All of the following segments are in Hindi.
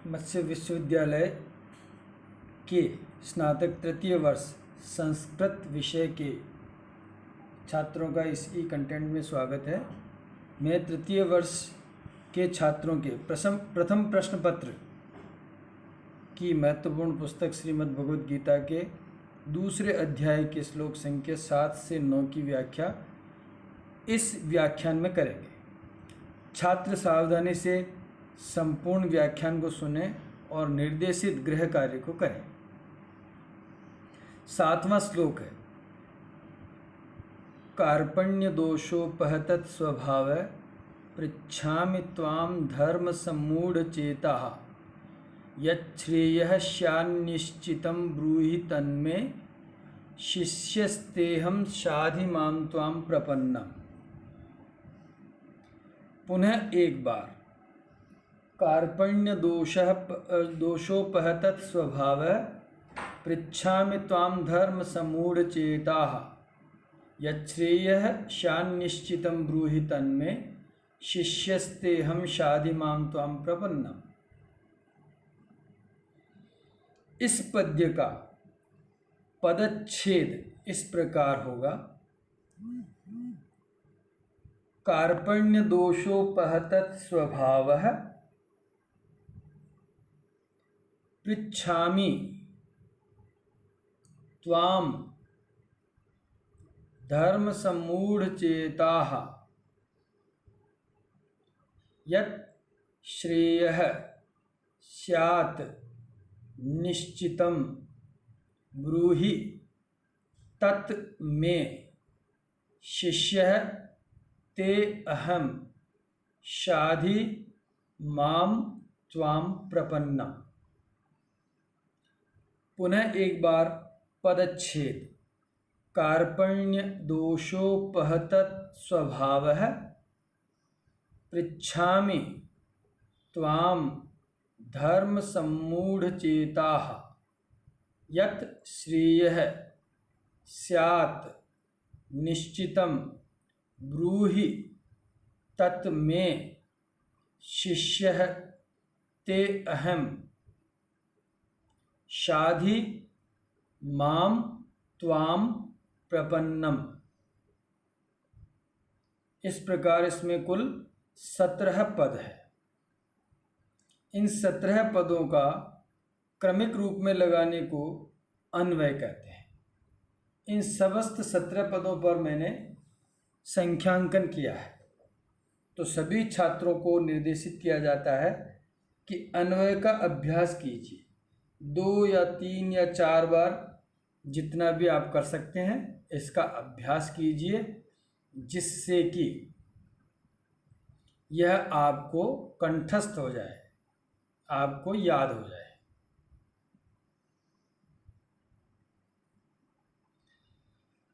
मत्स्य विश्वविद्यालय के स्नातक तृतीय वर्ष संस्कृत विषय के छात्रों का इस ई कंटेंट में स्वागत है। मैं तृतीय वर्ष के छात्रों के प्रथम प्रश्न पत्र की महत्वपूर्ण पुस्तक श्रीमद् भगवद गीता के दूसरे अध्याय के श्लोक संख्या 7 से 9 की व्याख्या इस व्याख्यान में करेंगे। छात्र सावधानी से संपूर्ण व्याख्यान को सुनें और निर्देशित गृह कार्य को करें। 7वां श्लोक है, कार्पण्य दोषोपहतत् स्वभाव पृच्छामि त्वां धर्म सम्मूढ़ चेताः यच्छ्रेयः स्यान्निश्चितं ब्रूहि तन्मे शिष्यस्तेहं शाधि मां त्वां प्रपन्नम्। पुनः एक बार, कार्पण्य दोषोपहतत् स्वभाव पृच्छामि त्वां धर्म सम्मूढ़ चेताः यच्छ्रेयः स्यान्निश्चितं ब्रूहि तन्मे शिष्यस्तेहं शाधि मां त्वां प्रपन्नम्। इस पद्य का पदच्छेद इस प्रकार होगा, कार्पण्य दोषोपहतत् स्वभावः पृच्छामि त्वां धर्म सम्मूढ़ चेताः यत् श्रेयः स्यात् निश्चितं ब्रूहि तत् मे शिष्यः ते अहं शाधि मां त्वां प्रपन्नम्। पुनः एक बार पदच्छेद, कार्पण्य दोषोपहतत् स्वभावः पृच्छामि त्वां धर्म सम्मूढ़ चेताः यत् श्रेयः स्यात् निश्चितं ब्रूहि तत् मे शिष्यः ते अहं शाधि मां त्वां प्रपन्नम्। इस प्रकार इसमें कुल 17 पद है। इन 17 पदों का क्रमिक रूप में लगाने को अन्वय कहते हैं। इन समस्त 17 पदों पर मैंने संख्यांकन किया है, तो सभी छात्रों को निर्देशित किया जाता है कि अन्वय का अभ्यास कीजिए। 2 या 3 या 4 बार जितना भी आप कर सकते हैं इसका अभ्यास कीजिए, जिससे कि यह आपको कंठस्थ हो जाए, आपको याद हो जाए।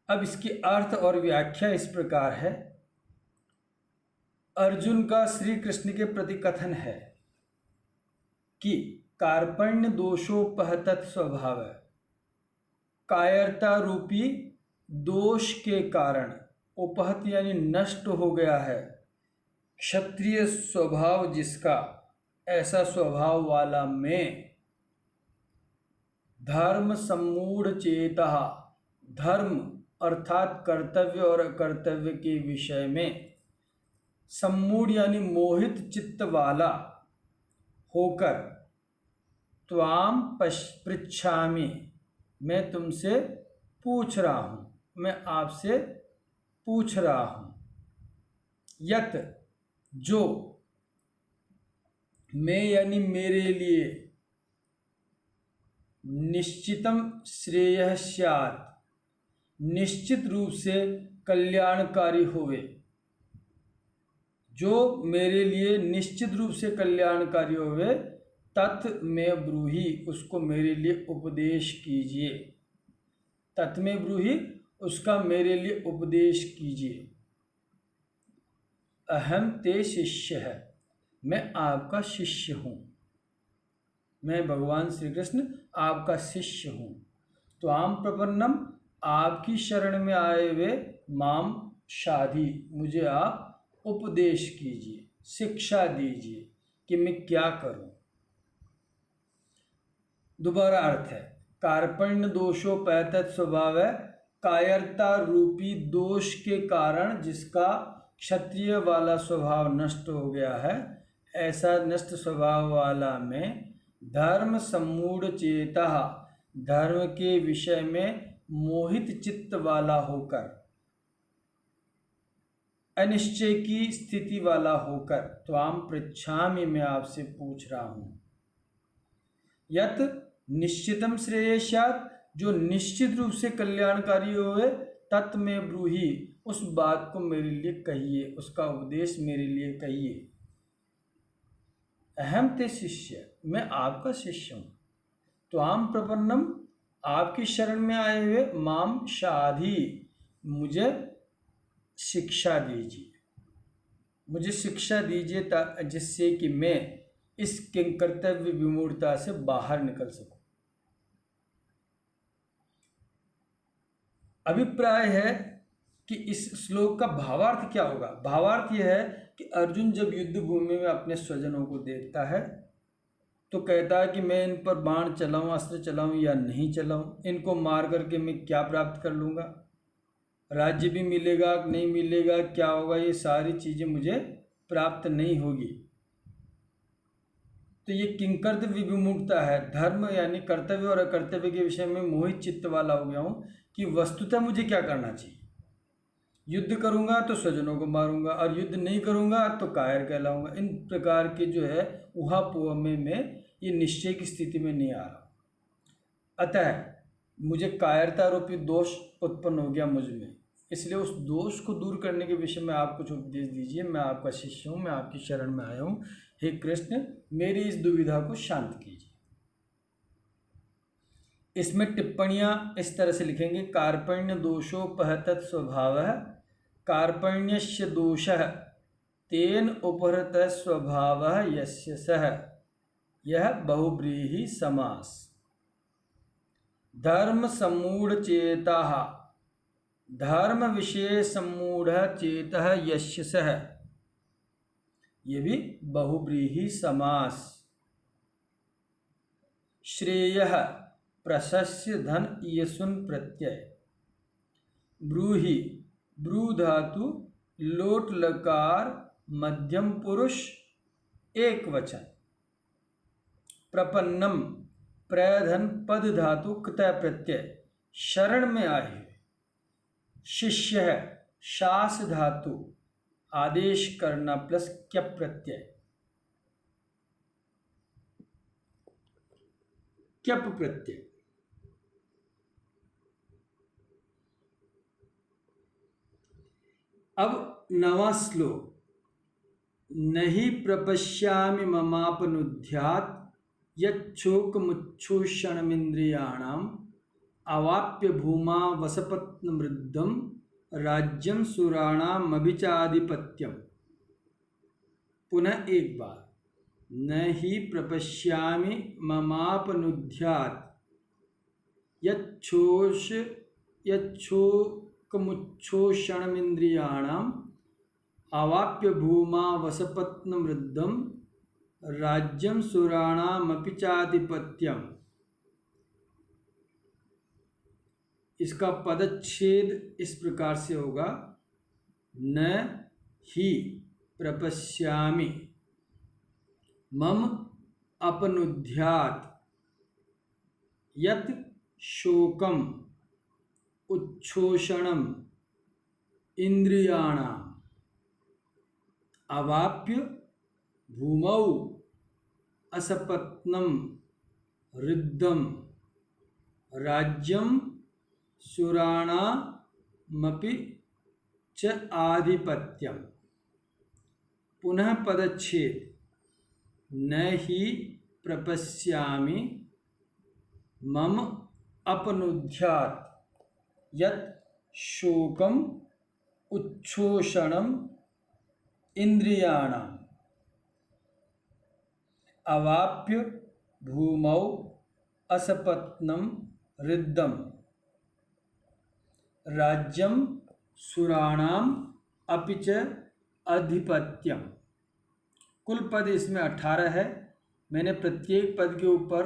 अब इसकी अर्थ और व्याख्या इस प्रकार है। अर्जुन का श्री कृष्ण के प्रति कथन है कि कार्पण्य दोषोपहतत् स्वभाव, कायरता रूपी दोष के कारण उपहत यानी नष्ट हो गया है क्षत्रिय स्वभाव जिसका, ऐसा स्वभाव वाला मैं धर्म सम्मूढ़ चेता, धर्म अर्थात कर्तव्य और अकर्तव्य के विषय में सम्मूढ़ यानी मोहित चित्त वाला होकर त्वाम पृच्छामि, मैं तुमसे पूछ रहा हूँ, मैं आपसे पूछ रहा हूँ, यत जो, मैं यानी मेरे लिए, निश्चितम श्रेयः स्यात् निश्चित रूप से कल्याणकारी होवे, जो मेरे लिए निश्चित रूप से कल्याणकारी होवे, तत् में ब्रूहि उसको मेरे लिए उपदेश कीजिए, तत् में ब्रूहि उसका मेरे लिए उपदेश कीजिए। अहम ते शिष्य है, मैं आपका शिष्य हूँ, मैं भगवान श्री कृष्ण आपका शिष्य हूँ। त्वाम प्रपन्नम, आपकी शरण में आए हुए, माम शाधि, मुझे आप उपदेश कीजिए, शिक्षा दीजिए कि मैं क्या करूं। दोबारा अर्थ है, कार्पण्य दोषोपैतत स्वभाव है, कायरता रूपी दोष के कारण जिसका क्षत्रिय वाला स्वभाव नष्ट हो गया है, ऐसा नष्ट स्वभाव वाला में धर्म सम्मूढ़ चेता, धर्म के विषय में मोहित चित्त वाला होकर, अनिश्चय की स्थिति वाला होकर, त्वाम पृच्छामि, मैं आपसे पूछ रहा हूँ, यत निश्चितम श्रेयस्यात्, जो निश्चित रूप से कल्याणकारी होवे, तत् में ब्रूहि, उस बात को मेरे लिए कहिए, उसका उपदेश मेरे लिए कहिए। अहम ते शिष्य, मैं आपका शिष्य हूँ, त्वाम प्रपन्नम, आपकी शरण में आए हुए, माम शाधि, मुझे शिक्षा दीजिए, मुझे शिक्षा दीजिए जिससे कि मैं इस कर्तव्य विमूढ़ता से बाहर निकल सकूं। अभिप्राय है कि इस श्लोक का भावार्थ क्या होगा। भावार्थ यह है कि अर्जुन जब युद्ध भूमि में अपने स्वजनों को देखता है तो कहता है कि मैं इन पर बाण चलाऊं, अस्त्र चलाऊं या नहीं चलाऊं, इनको मार करके मैं क्या प्राप्त कर लूँगा, राज्य भी मिलेगा नहीं मिलेगा, क्या होगा, ये सारी चीज़ें मुझे प्राप्त नहीं होगी। तो ये किंकर्तव्य विमुखता है, धर्म यानी कर्तव्य और अकर्तव्य के विषय में मोहित चित्त वाला हो गया हूँ कि वस्तुतः मुझे क्या करना चाहिए। युद्ध करूँगा तो स्वजनों को मारूंगा और युद्ध नहीं करूँगा तो कायर कहलाऊंगा। इन प्रकार के जो है उहापोह में मैं ये निश्चय की स्थिति में नहीं आ रहा। अतः मुझे कायरता रूपी दोष उत्पन्न हो गया मुझ में, इसलिए उस दोष को दूर करने के विषय में आप कुछ उपदेश दीजिए। मैं आपका शिष्य हूँ, मैं आपकी शरण में आया हूँ, हे कृष्ण, मेरी इस दुविधा को शांत कीजिए। इसमें टिप्पणियाँ इस तरह से लिखेंगे, कार्पण्य दोषोपहतत स्वभावः, कार्पण्यस्य दोषः तेन उपहृतः स्वभावः यस्य सः, यह बहुव्रीहि समास। धर्म सम्मूढ़ चेताः, धर्म विषय सम्मूढ़ चेतः यस्य सः, ये भी बहुव्रीहि समास। श्रेयः प्रशस्य धन यशुन प्रत्यय, ब्रूहि ब्रू धातु लोट लकार मध्यम पुरुष एक वचन, प्रपन्नम प्रधन पद धातु कृतय प्रत्यय, शरण में आए, शिष्य है शास धातु आदेश करना प्लस क्या प्रत्यय, क्यप प्रत्यय। अब नवा श्लोक, नहि प्रपश्यामि ममापनुध्यात् यच्छोकमुच्छोषणमिन्द्रियाणाम् अवाप्य भूमा वसपत्नमृद्धं राज्यं सुराणामभिचाधिपत्यम्। पुनः एक बार, नहि प्रपश्यामि ममापनुध्यात् यच्छोकमुच्छोषणमिन्द्रियाणाम् अवाप्य भूमा वसपत्नमृद्धं राज्यं सुराणामपि चाधिपत्यम्। इसका पदच्छेद इस प्रकार से होगा, न ही प्रपश्यामि मम अपनुध्यात् यत् शोकम उच्छोषणम इंद्रियाणाम् अवाप्य भूमौ असपत्नम रिद्धम राज्यम सुराणामपि च आधिपत्यम। पुनः पदच्छेद, न ही प्रपश्यामि मम अपनुध्यात् यत् शोकम उच्छोषणम इंद्रियाणाम् अवाप्य भूमौ असपत्नम रिद्धम राज्यम सुराणाम अपि च अधिपत्यम। कुल पद इसमें 18 है। मैंने प्रत्येक पद के ऊपर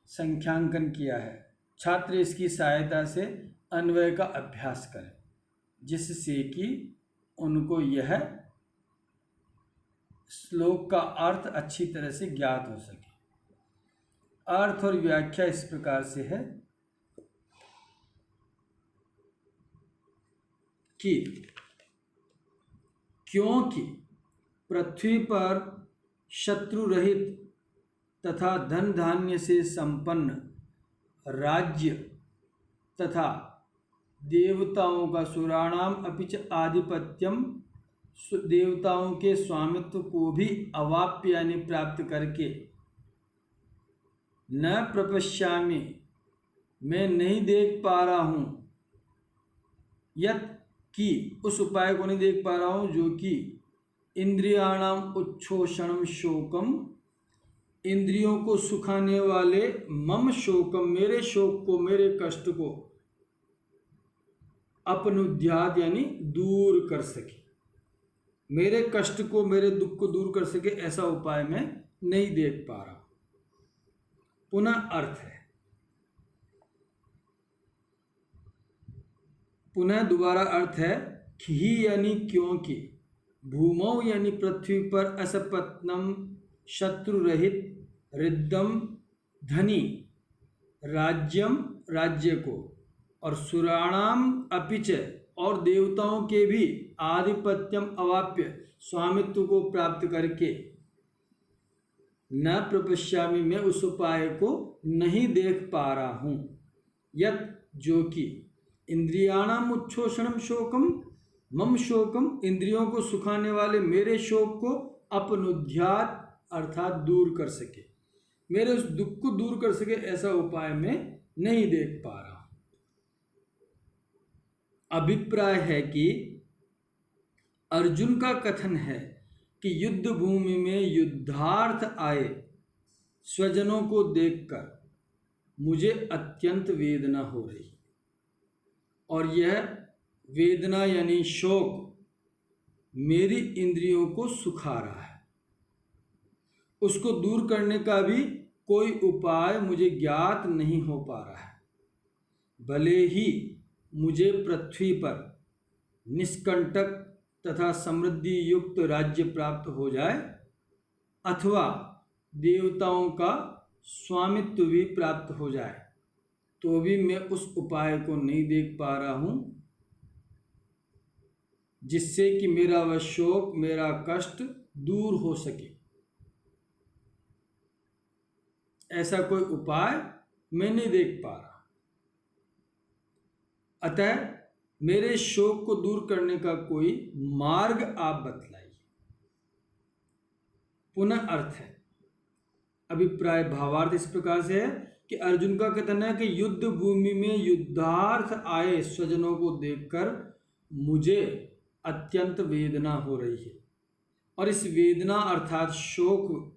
संख्यांकन किया है। छात्र इसकी सहायता से अन्वय का अभ्यास करें जिससे कि उनको यह श्लोक का अर्थ अच्छी तरह से ज्ञात हो सके। अर्थ और व्याख्या इस प्रकार से है कि क्योंकि पृथ्वी पर शत्रु रहित तथा धन धान्य से संपन्न राज्य तथा देवताओं का सुराणाम अपिच आधिपत्यम, देवताओं के स्वामित्व को भी अवाप्य यानी प्राप्त करके, न प्रपश्यामि मैं नहीं देख पा रहा हूँ, यत् कि उस उपाय को नहीं देख पा रहा हूँ जो कि इंद्रियाणाम उच्छोषणम शोकम, इंद्रियों को सुखाने वाले, मम शोकम मेरे शोक को, मेरे कष्ट को, अपनुद्यात यानी दूर कर सके, मेरे कष्ट को, मेरे दुख को दूर कर सके, ऐसा उपाय मैं नहीं देख पा रहा। पुनः अर्थ है, पुनः दोबारा अर्थ है ही यानी क्योंकि, भूमौ यानी पृथ्वी पर, असपत्नम शत्रु रहित, रिद्धम धनी, राज्यम राज्य को, और सुराणाम अपिच और देवताओं के भी, आधिपत्यम अवाप्य स्वामित्व को प्राप्त करके, न प्रपश्यामि मैं उस उपाय को नहीं देख पा रहा हूँ, यत् जो कि इंद्रियाणाम उच्छोषणम शोकम, मम शोकम इंद्रियों को सुखाने वाले मेरे शोक को, अपनुद्यात अर्थात दूर कर सके, मेरे उस दुख को दूर कर सके, ऐसा उपाय मैं नहीं देख पा रहा। अभिप्राय है कि अर्जुन का कथन है कि युद्ध भूमि में युद्धार्थ आए स्वजनों को देखकर मुझे अत्यंत वेदना हो रही, और यह वेदना यानी शोक मेरी इंद्रियों को सुखा रहा है। उसको दूर करने का भी कोई उपाय मुझे ज्ञात नहीं हो पा रहा है। भले ही मुझे पृथ्वी पर निष्कंटक तथा समृद्धि युक्त राज्य प्राप्त हो जाए, अथवा देवताओं का स्वामित्व भी प्राप्त हो जाए, तो भी मैं उस उपाय को नहीं देख पा रहा हूँ जिससे कि मेरा वह शोक, मेरा कष्ट दूर हो सके। ऐसा कोई उपाय मैं नहीं देख पा रहा। अतः मेरे शोक को दूर करने का कोई मार्ग आप बतलाइए। पुनः अर्थ है, अभिप्राय भावार्थ इस प्रकार से है कि अर्जुन का कथन है कि युद्ध भूमि में युद्धार्थ आए स्वजनों को देखकर मुझे अत्यंत वेदना हो रही है, और इस वेदना अर्थात शोक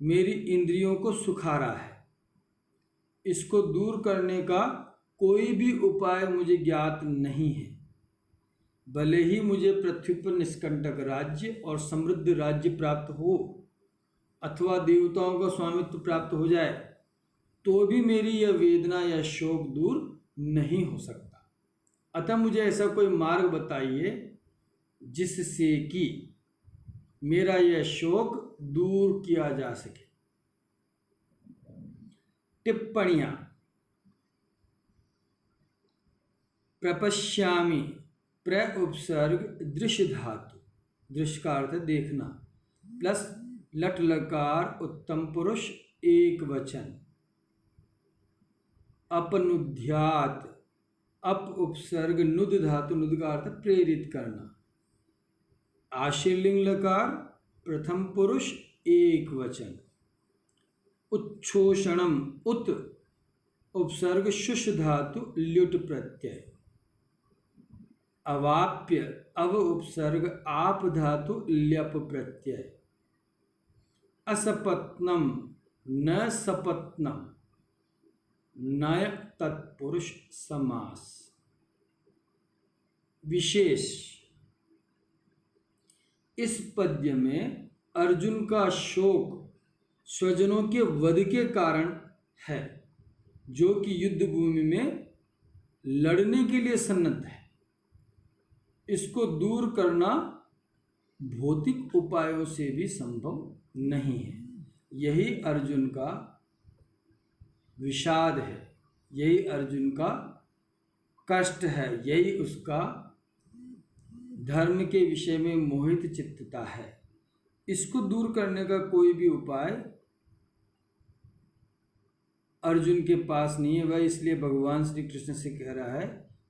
मेरी इंद्रियों को सुखा रहा है। इसको दूर करने का कोई भी उपाय मुझे ज्ञात नहीं है। भले ही मुझे पृथ्वी पर निष्कंटक राज्य और समृद्ध राज्य प्राप्त हो, अथवा देवताओं का स्वामित्व प्राप्त हो जाए, तो भी मेरी यह वेदना या शोक दूर नहीं हो सकता। अतः मुझे ऐसा कोई मार्ग बताइए जिससे कि मेरा यह शोक दूर किया जा सके। टिप्पणियां। प्रपश्यामि प्र उपसर्ग दृश्य धातु, दृश्य का अर्थ देखना, प्लस लट लकार उत्तम पुरुष एक वचन, अपनुध्यात अप उपसर्ग नुद धातु, नुद का अर्थ प्रेरित करना, आशीर्लिंग लकार प्रथम पुरुष एक वचन, उच्छोषणम उत उपसर्ग शुष धातु ल्युट प्रत्यय, अवाप्य अव उपसर्ग आप धातु ल्यप प्रत्यय, असपत्नम न सपत्नम नय तत्पुरुष समास। विशेष, इस पद्य में अर्जुन का शोक स्वजनों के वध के कारण है, जो कि युद्ध भूमि में लड़ने के लिए सन्नद्ध है। इसको दूर करना भौतिक उपायों से भी संभव नहीं है। यही अर्जुन का विषाद है, यही अर्जुन का कष्ट है, यही उसका धर्म के विषय में मोहित चित्तता है। इसको दूर करने का कोई भी उपाय अर्जुन के पास नहीं है। वह इसलिए भगवान श्री कृष्ण से कह रहा है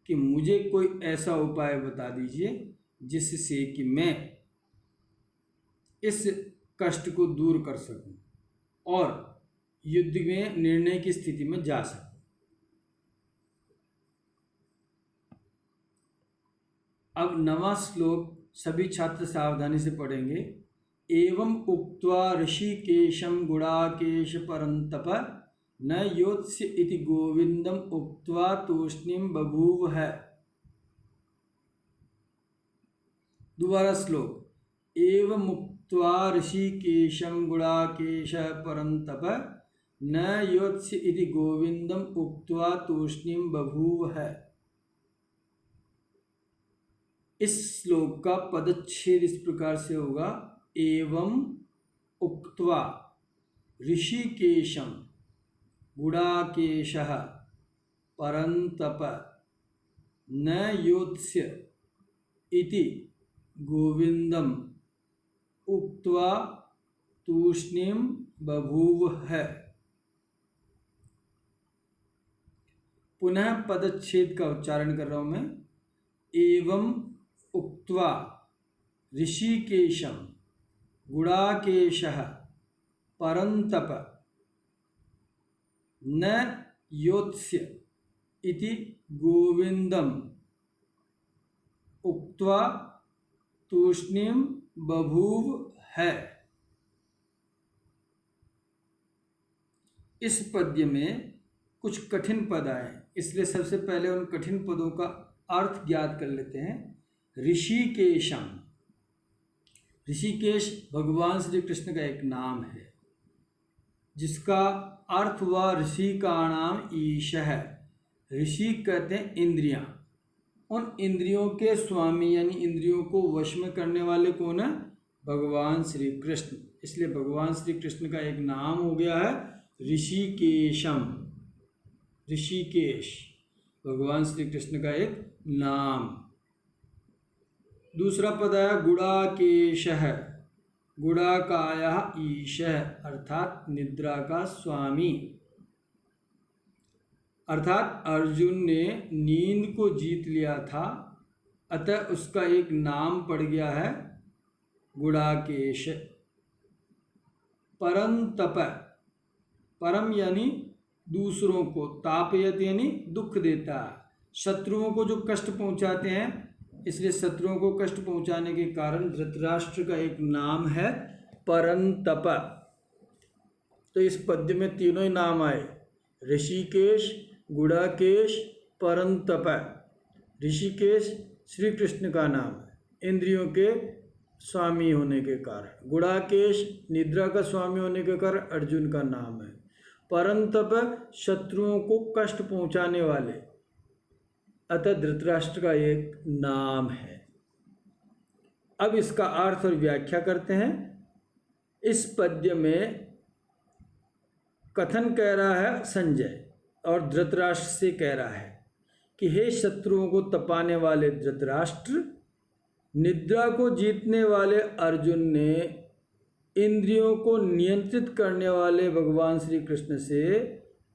कि मुझे कोई ऐसा उपाय बता दीजिए जिससे कि मैं इस कष्ट को दूर कर सकूं और युद्ध में निर्णय की स्थिति में जा सकूं। अब 9वां श्लोक सभी छात्र सावधानी से पढ़ेंगे। एवं उक्त्वा ऋषिकेशं गुडाकेश परंतप न योत्स्य इति गोविंदम उक्त्वा तूष्णीम बभूव है। दोबारा श्लोक। एवं उक्त्वा ऋषिकेशं गुडाकेश परंतप न योत्स्य इति गोविंदम उक्त्वा तूष्णीम बभूव है। इस श्लोक का पदच्छेद इस प्रकार से होगा। एवं उक्त्वा ऋषिकेशं गुडाकेशः परंतप न योत्स्य इति गोविंदम उक्त्वा तूष्णीम बभूव है। पुनः पदच्छेद का उच्चारण कर रहा हूं मैं। एवं उक्त्वा ऋषिकेशं गुडाकेशः परंतप न योत्स्य इति गोविंदम उक्त्वा तूष्णीम बभूव है। इस पद्य में कुछ कठिन पद आए, इसलिए सबसे पहले उन कठिन पदों का अर्थ ज्ञात कर लेते हैं। ऋषिकेशम, ऋषिकेश भगवान श्री कृष्ण का एक नाम है जिसका अर्थ हुआ ऋषि का नाम ईश है। ऋषि कहते हैं इंद्रियां। उन इंद्रियों के स्वामी यानी इंद्रियों को वश में करने वाले कौन है? भगवान श्री कृष्ण। इसलिए भगवान श्री कृष्ण का एक नाम हो गया है ऋषिकेशम। ऋषिकेश भगवान श्री कृष्ण का एक नाम। दूसरा पद आया गुडाकेश है। गुडाकायः ईशः अर्थात निद्रा का स्वामी। अर्थात अर्जुन ने नींद को जीत लिया था, अतः उसका एक नाम पड़ गया है गुडाकेश। परंतप, परम यानी दूसरों को, तापयत यानी दुख देता है, शत्रुओं को जो कष्ट पहुंचाते हैं, इसलिए शत्रुओं को कष्ट पहुंचाने के कारण धृतराष्ट्र का एक नाम है परंतप। तो इस पद्य में तीनों ही नाम आए, ऋषिकेश, गुडाकेश, परंतप। ऋषिकेश श्री कृष्ण का नाम है इंद्रियों के स्वामी होने के कारण। गुडाकेश निद्रा का स्वामी होने के कारण अर्जुन का नाम है। परंतप शत्रुओं को कष्ट पहुंचाने वाले, अतः धृतराष्ट्र का एक नाम है। अब इसका अर्थ और व्याख्या करते हैं। इस पद्य में कथन कह रहा है संजय और धृतराष्ट्र से कह रहा है कि हे शत्रुओं को तपाने वाले धृतराष्ट्र, निद्रा को जीतने वाले अर्जुन ने इंद्रियों को नियंत्रित करने वाले भगवान श्री कृष्ण से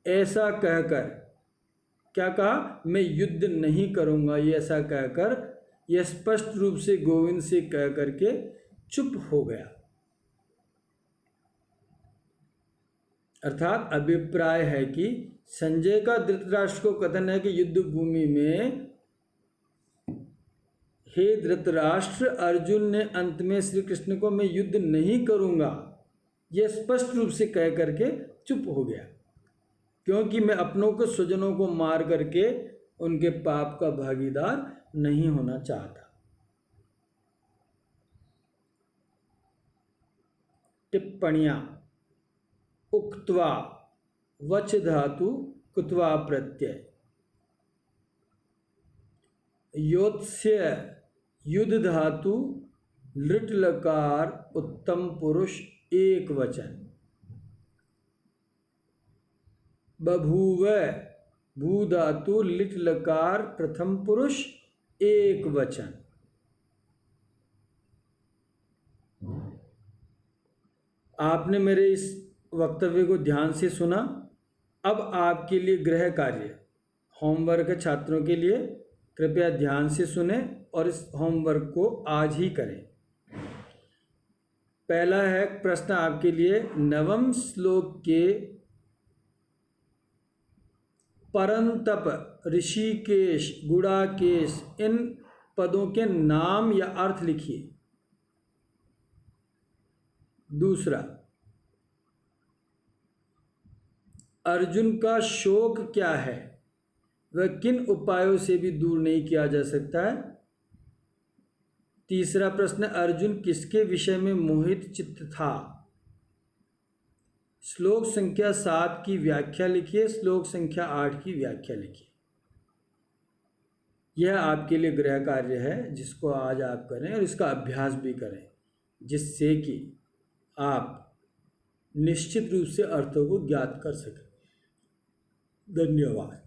ऐसा कहकर, क्या कहा? मैं युद्ध नहीं करूंगा, ये ऐसा कहकर, यह स्पष्ट रूप से गोविंद से कह करके चुप हो गया। अर्थात अभिप्राय है कि संजय का धृतराष्ट्र को कथन है कि युद्ध भूमि में हे धृतराष्ट्र, अर्जुन ने अंत में श्री कृष्ण को मैं युद्ध नहीं करूंगा यह स्पष्ट रूप से कह करके चुप हो गया, क्योंकि मैं अपनों को, स्वजनों को मार करके उनके पाप का भागीदार नहीं होना चाहता। टिप्पणियां। उक्त्वा वच धातु कुत्वा प्रत्यय। योत्स्य युद्ध धातु लृट लकार उत्तम पुरुष एक वचन। बभूव भू धातु लिट लकार प्रथम पुरुष एक वचन। आपने मेरे इस वक्तव्य को ध्यान से सुना। अब आपके लिए गृह कार्य होमवर्क है छात्रों के लिए, कृपया ध्यान से सुने और इस होमवर्क को आज ही करें। पहला है प्रश्न आपके लिए, नवम श्लोक के परंतप, ऋषिकेश, गुड़ाकेश इन पदों के नाम या अर्थ लिखिए। दूसरा, अर्जुन का शोक क्या है, वह किन उपायों से भी दूर नहीं किया जा सकता है। तीसरा प्रश्न, अर्जुन किसके विषय में मोहित चित्त था। श्लोक संख्या 7 की व्याख्या लिखिए, श्लोक संख्या 8 की व्याख्या लिखिए। यह आपके लिए गृह कार्य है जिसको आज आप करें और इसका अभ्यास भी करें, जिससे कि आप निश्चित रूप से अर्थों को ज्ञात कर सकें। धन्यवाद।